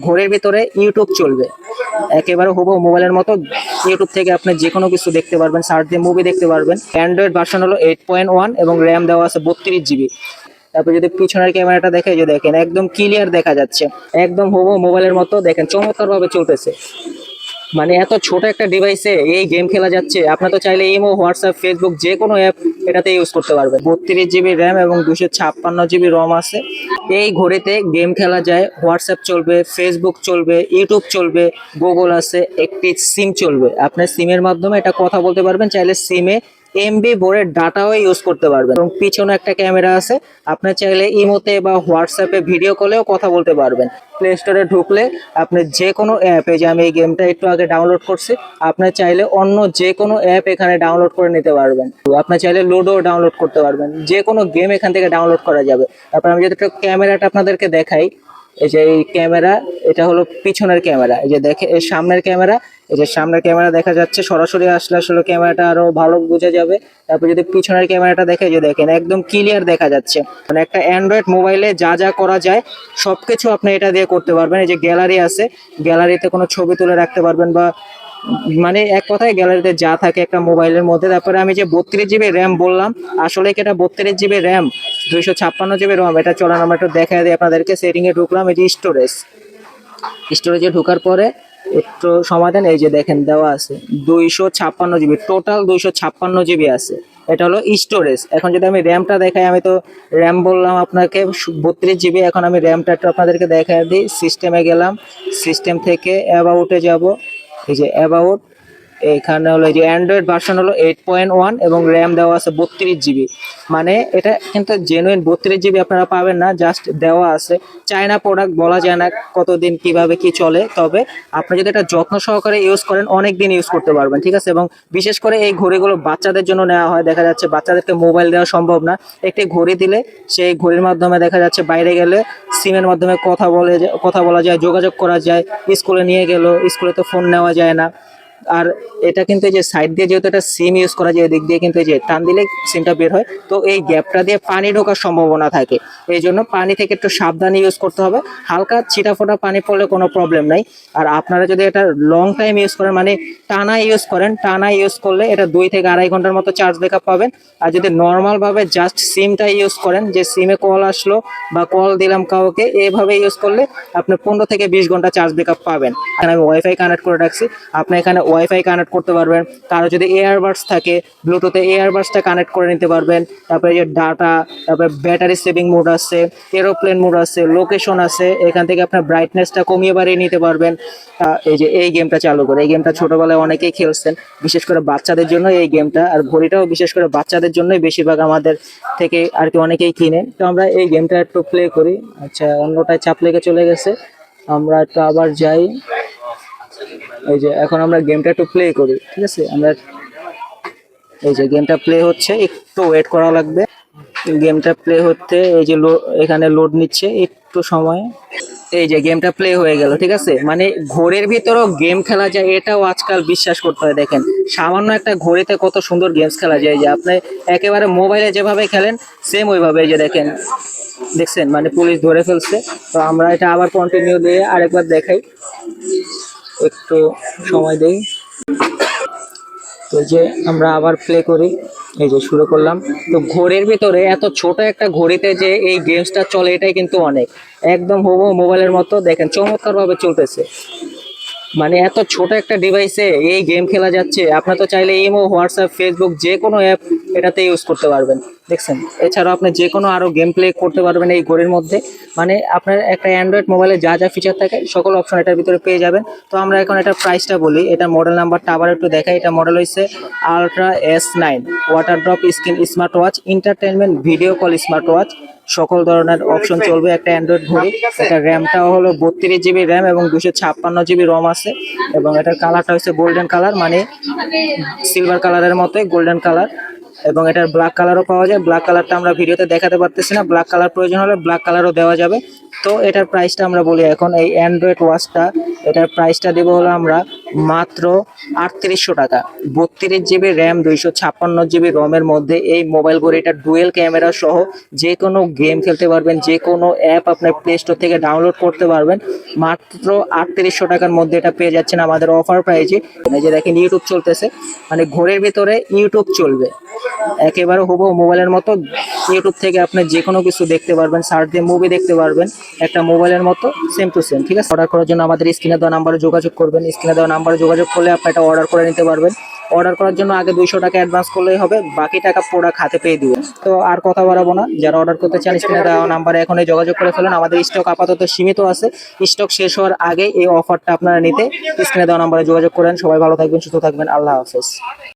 ঘরের ভিতরে ইউটিউব চলবে, একেবারে হুবহু মোবাইলের মতো। ইউটিউব থেকে আপনি যে কোনো কিছু দেখতে পারবেন, সার্চ দিয়ে মুভি দেখতে পারবেন। অ্যান্ড্রয়েড ভার্সন হলো 8.1 এবং র্যাম দেওয়া আছে 32 GB। তারপর যদি পিছনের ক্যামেরাটা দেখে, যে দেখেন একদম ক্লিয়ার দেখা যাচ্ছে, একদম হুবহু মোবাইলের মতো দেখেন, চমৎকার ভাবে চলতেছে। মানে এত ছোট একটা ডিভাইসে এই গেম খেলা যাচ্ছে। আপনার তো চাইলে ইমো, হোয়াটসঅ্যাপ, ফেসবুক যে কোনো অ্যাপ এটাতে ইউজ করতে পারবেন। 32 GB র্যাম এবং 256 GB রম আছে। এই ঘড়িতে গেম খেলা যায়, হোয়াটসঅ্যাপ চলবে, ফেসবুক চলবে, ইউটিউব চলবে, গুগল আছে, একটি সিম চলবে। আপনার সিমের মাধ্যমে এটা কথা বলতে পারবেন, চাইলে সিমে এমবি ভরে ডাটাও ইউজ করতে পারবেন। এবং পিছনে একটা ক্যামেরা আছে, আপনি চাইলে ইমোতে বা হোয়াটসঅ্যাপে ভিডিও কলেও কথা বলতে পারবেন। প্লে স্টোরে ঢুকলে আপনি যে কোনো অ্যাপে, যে আমি এই গেমটা একটু আগে ডাউনলোড করছি, আপনি চাইলে অন্য যে কোনো অ্যাপ এখানে ডাউনলোড করে নিতে পারবেন। আপনি চাইলে লুডো ডাউনলোড করতে পারবেন, যে কোনো গেম এখান থেকে ডাউনলোড করা যাবে। তারপর আমি যদি একটু ক্যামেরাটা আপনাদেরকে দেখাই, এই যে এই ক্যামেরা, এটা হলো পিছনের ক্যামেরা। এই যে দেখে এই সামনের ক্যামেরা, এই যে সামনের ক্যামেরা দেখা যাচ্ছে, সরাসরি আসলে আসলে ক্যামেরাটা আরো ভালো বোঝা যাবে। তারপর যদি পিছনের ক্যামেরাটা দেখে, যে দেখেন একদম ক্লিয়ার দেখা যাচ্ছে। মানে একটা অ্যান্ড্রয়েড মোবাইলে যা যা করা যায় সবকিছু আপনি এটা দিয়ে করতে পারবেন। এই যে গ্যালারি আছে, গ্যালারিতে কোনো ছবি তুলে রাখতে পারবেন, বা মানে এক কথায় গ্যালারিতে যা থাকে একটা মোবাইলের মধ্যে। তারপরে আমি যে 32 GB র্যাম বললাম, আসলে কি এটা 32 GB র্যাম, 256 GB রম? এটা চলেন আমরা একটু দেখা দিই আপনাদেরকে। সেটিং এ ঢুকলাম, এই যে স্টোরেজে ঢোকার পরে একটু সমাধান, এই যে দেখেন দেওয়া আছে 256 GB, টোটাল 256 GB আছে। এটা হলো স্টোরেজ। এখন যদি আমি র্যামটা দেখাই, আমি তো র্যাম বললাম আপনাকে 32 GB। এখন আমি র্যামটা একটু আপনাদেরকে দেখাই দিই। সিস্টেমে গেলাম, সিস্টেম থেকে অ্যাবাউটে যাব। এই যে অ্যাবাউট, এখানে হলো এই যে অ্যান্ড্রয়েড ভার্সন হলো 8.1 এবং র্যাম দেওয়া আছে 32 GB। মানে এটা কিন্তু জেনুইন 32 GB আপনারা পাবেন না, জাস্ট দেওয়া আছে। চায়না প্রোডাক্ট, বলা যায় না কতদিন কিভাবে কি চলে, তবে আপনি যদি এটা যত্ন সহকারে ইউজ করেন অনেক দিন ইউজ করতে পারবেন, ঠিক আছে। এবং বিশেষ করে এই ঘড়িগুলো বাচ্চাদের জন্য নেওয়া হয়। দেখা যাচ্ছে বাচ্চাদেরকে মোবাইল দেওয়া সম্ভব না, একটি ঘড়ি দিলে সেই ঘড়ির মাধ্যমে দেখা যাচ্ছে বাইরে গেলে সিমের মাধ্যমে কথা বলা যায়, যোগাযোগ করা যায়। স্কুলে নিয়ে গেল, স্কুলে তো ফোন নেওয়া যায় না। আর এটা কিন্তু এই যে সাইড দিয়ে যেহেতু এটা সিম ইউজ করা যায়, এদিক দিয়ে কিন্তু এই যে টান দিলে সিমটা বের হয়, তো এই গ্যাপটা দিয়ে পানি ঢোকার সম্ভাবনা থাকে। এই জন্য পানি থেকে একটু সাবধানে ইউজ করতে হবে। হালকা ছিটাফোটা পানি পড়লে কোনো প্রবলেম নাই। আর আপনারা যদি এটা লং টাইম ইউজ করেন, মানে টানা ইউজ করলে এটা 2 থেকে 2.5 ঘন্টার মতো চার্জ ব্যাকআপ পাবেন। আর যদি নর্মাল ভাবে জাস্ট সিমটা ইউজ করেন, যে সিমে কল আসলো বা কল দিলাম কাউকে, এইভাবে ইউজ করলে আপনি 15 থেকে 20 ঘন্টা চার্জ ব্যাকআপ পাবেন। এখানে আমি ওয়াইফাই কানেক্ট করে রাখছি, আপনি এখানে ওয়াইফাই কানেক্ট করতে পারবেন। কারো যদি এয়ারবাডস থাকে, ব্লুটুথে এয়ারবাডসটা কানেক্ট করে নিতে পারবেন। তারপরে যে ডাটা, তারপরে ব্যাটারি সেভিং মোড আছে, এরোপ্লেন মোড আছে, লোকেশন আছে। এখান থেকে আপনার ব্রাইটনেসটা কমিয়ে বাড়িয়ে নিতে পারবেন। এই যে এই গেমটা চালু করে, এই গেমটা ছোটবেলায় অনেকেই খেলছেন, বিশেষ করে বাচ্চাদের জন্য এই গেমটা। আর ঘড়িটাও বিশেষ করে বাচ্চাদের জন্যই বেশিরভাগ আমাদের থেকে আর কি অনেকেই কিনে। তো আমরা এই গেমটা একটু প্লে করি। আচ্ছা, অন্যটায় চাপ লেগে চলে গেছে, আমরা একটু আবার যাই। এই যে এখন আমরা গেমটা একটু প্লে করি, ঠিক আছে। আমরা এই যে গেমটা প্লে হচ্ছে, একটু ওয়েট করা লাগবে। গেমটা প্লে হতে এই যে এখানে লোড নিচ্ছে একটু সময়। এই যে গেমটা প্লে হয়ে গেল, ঠিক আছে। মানে ঘড়ির ভিতরেও গেম খেলা যায়, এটাও আজকাল বিশ্বাস করতে হয়। দেখেন সামান্য একটা ঘড়িতে কত সুন্দর গেমস খেলা যায়, যে আপনি একেবারে মোবাইলে যেভাবে খেলেন সেম ওইভাবে। এই যে দেখছেন, মানে পুলিশ ধরে ফেলছে। তো আমরা এটা আবার কন্টিনিউ দিয়ে আরেকবার দেখাই, একটু সময় দেই। তো যে আমরা আবার প্লে করি, এই যে শুরু করলাম। তো ঘড়ির ভিতরে এত ছোট একটা ঘড়িতে যে এই গেমসটা চলে, এটাই কিন্তু অনেক, একদম হুবহু মোবাইলের মতো দেখেন চমৎকার ভাবে চলতেছে। মানে এত ছোট একটা ডিভাইসে এই গেম খেলা যাচ্ছে। আপনার তো চাইলে ইমো, হোয়াটসঅ্যাপ, ফেসবুক যে কোনো অ্যাপ এটাতে ইউজ করতে পারবেন, দেখছেন। এছাড়াও আপনি যে কোনো আরো গেম প্লে করতে পারবেন এই ঘড়ির মধ্যে। মানে আপনার একটা অ্যান্ড্রয়েড মোবাইলে যা যা ফিচার থাকে সকল অপশন এটার ভিতরে পেয়ে যাবেন। তো আমরা এখন এটার প্রাইসটা বলি, এটা মডেল নাম্বারটা আবার একটু দেখাই। এটা মডেল হয়েছে ultra S9 water drop screen smart watch, entertainment video call smart watch, সকল ধরনের অপশন চলবে একটা অ্যান্ড্রয়েড ঘড়ি। এটা র্যামটাও হলো 32 GB র্যাম এবং 256 GB রম আছে। এবং এটার কালারটা হচ্ছে গোল্ডেন কালার, মানে সিলভার কালারের মতোই গোল্ডেন কালার। এবং এটার ব্ল্যাক কালারও পাওয়া যায়। ব্ল্যাক কালারটা আমরা ভিডিওতে দেখাতে পারতেছি না, ব্ল্যাক কালার প্রয়োজন হলে ব্ল্যাক কালারও দেওয়া যাবে। তো এটার প্রাইসটা আমরা বলি এখন। এই অ্যান্ড্রয়েড ওয়াচটা এটার প্রাইসটা দেবো হলো আমরা মাত্র 3800 টাকা। 32 GB র্যাম, 256 GB রমের মধ্যে এই মোবাইল ঘড়িটা ডুয়েল ক্যামেরা সহ যে কোনো গেম খেলতে পারবেন, যে কোনো অ্যাপ আপনার প্লে স্টোর থেকে ডাউনলোড করতে পারবেন। মাত্র 3800 টাকার মধ্যে এটা পেয়ে যাচ্ছেন আমাদের অফার প্রাইজে। এই যে দেখেন ইউটিউব চলতেছে, মানে ঘড়ির ভিতরে ইউটিউব চলবে, একেবারে হুবহু মোবাইলের মতো। ইউটিউব থেকে আপনি যে কোনো কিছু দেখতে পারবেন, সার্চ দিয়ে মুভি দেখতে পারবেন, একটা মোবাইলের মতো সেম টু সেম। ঠিক আছে, অর্ডার করার জন্য আমাদের স্ক্রিনে দেওয়া নাম্বারে যোগাযোগ করবেন। স্ক্রিনে দেওয়া নাম্বারে যোগাযোগ করলে আপনি এটা অর্ডার করে নিতে পারবেন। অর্ডার করার জন্য আগে 200 টাকা অ্যাডভান্স করলেই হবে, বাকি টাকা প্রোডাক্ট হাতে পেয়ে দিবেন। তো আর কথা বাড়াবো না, যারা অর্ডার করতে চান স্ক্রিনে দেওয়া নাম্বারে এখনই যোগাযোগ করে ফেলুন। আমাদের স্টক আপাতত সীমিত আছে, স্টক শেষ হওয়ার আগে এই অফারটা আপনারা নিতে স্ক্রিনে দেওয়া নাম্বারে যোগাযোগ করেন। সবাই ভালো থাকবেন, সুস্থ থাকবেন, আল্লাহ হাফেজ।